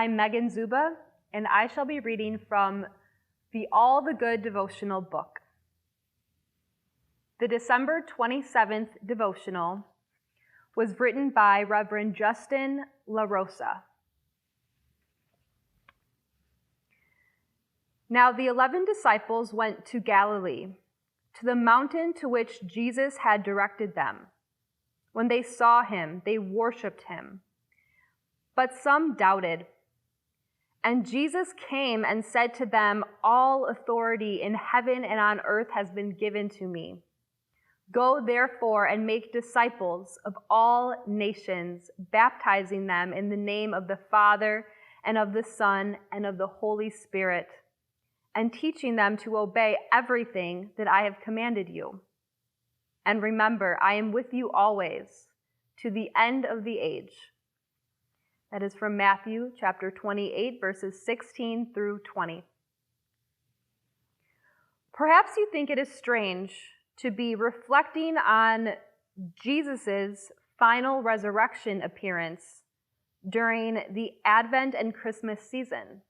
I'm Megan Zuba, and I shall be reading from the All the Good devotional book. The December 27th devotional was written by Reverend Justin La Rosa. Now the 11 disciples went to Galilee, to the mountain to which Jesus had directed them. When they saw him, they worshipped him. But some doubted. And Jesus came and said to them, "All authority in heaven and on earth has been given to me. Go therefore and make disciples of all nations, baptizing them in the name of the Father and of the Son and of the Holy Spirit, and teaching them to obey everything that I have commanded you. And remember, I am with you always, to the end of the age." That is from Matthew chapter 28, verses 16 through 20. Perhaps you think it is strange to be reflecting on Jesus' final resurrection appearance during the Advent and Christmas season.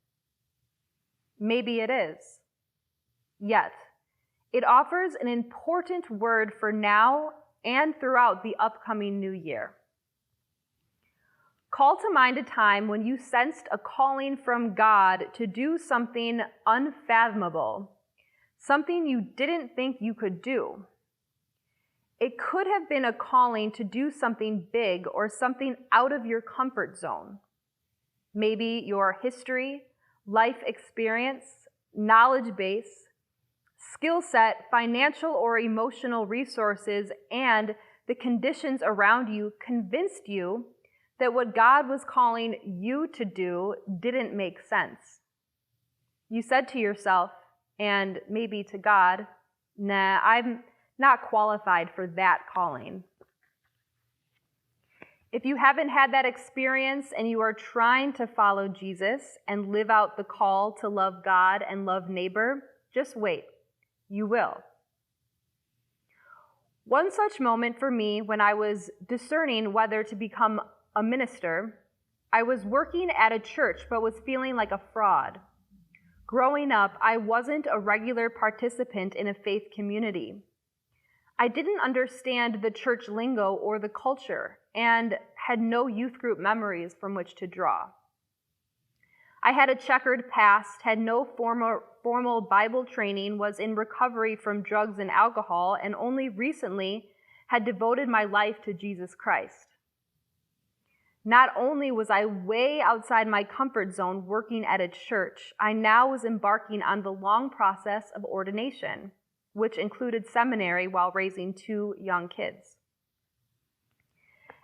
Maybe it is. Yet, it offers an important word for now and throughout the upcoming new year. Call to mind a time when you sensed a calling from God to do something unfathomable, something you didn't think you could do. It could have been a calling to do something big or something out of your comfort zone. Maybe your history, life experience, knowledge base, skill set, financial or emotional resources, and the conditions around you convinced you that what God was calling you to do didn't make sense. You said to yourself, and maybe to God, "Nah, I'm not qualified for that calling." If you haven't had that experience and you are trying to follow Jesus and live out the call to love God and love neighbor, just wait. You will. One such moment for me when I was discerning whether to become a minister, I was working at a church but was feeling like a fraud. Growing up, I wasn't a regular participant in a faith community. I didn't understand the church lingo or the culture and had no youth group memories from which to draw. I had a checkered past, had no formal Bible training, was in recovery from drugs and alcohol, and only recently had devoted my life to Jesus Christ. Not only was I way outside my comfort zone working at a church, I now was embarking on the long process of ordination, which included seminary while raising 2 young kids.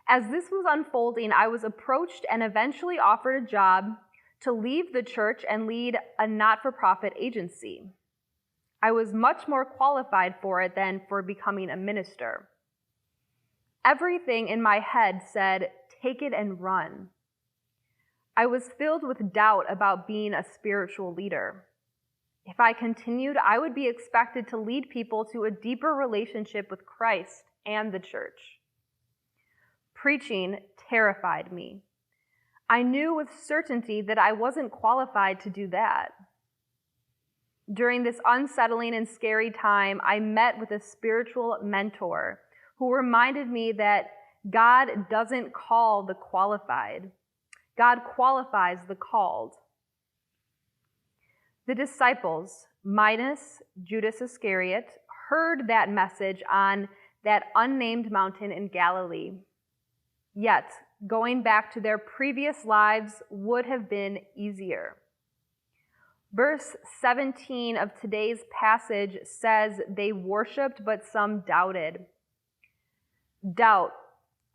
As this was unfolding, I was approached and eventually offered a job to leave the church and lead a not-for-profit agency. I was much more qualified for it than for becoming a minister. Everything in my head said, "Take it and run." I was filled with doubt about being a spiritual leader. If I continued, I would be expected to lead people to a deeper relationship with Christ and the church. Preaching terrified me. I knew with certainty that I wasn't qualified to do that. During this unsettling and scary time, I met with a spiritual mentor who reminded me that God doesn't call the qualified. God qualifies the called. The disciples, minus Judas Iscariot, heard that message on that unnamed mountain in Galilee. Yet, going back to their previous lives would have been easier. Verse 17 of today's passage says they worshiped, but some doubted. Doubt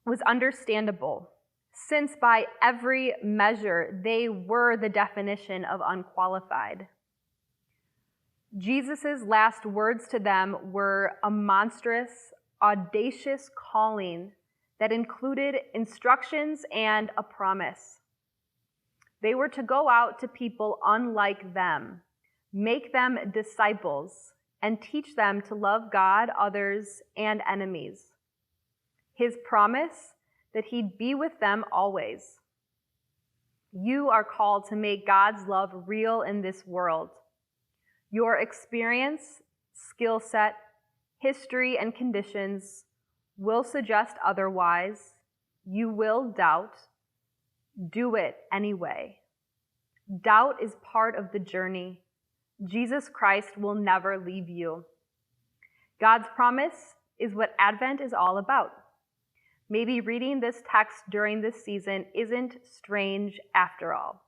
was understandable, since by every measure they were the definition of unqualified. Jesus' last words to them were a monstrous, audacious calling that included instructions and a promise. They were to go out to people unlike them, make them disciples, and teach them to love God, others, and enemies. His promise that he'd be with them always. You are called to make God's love real in this world. Your experience, skill set, history, and conditions will suggest otherwise. You will doubt. Do it anyway. Doubt is part of the journey. Jesus Christ will never leave you. God's promise is what Advent is all about. Maybe reading this text during this season isn't strange after all.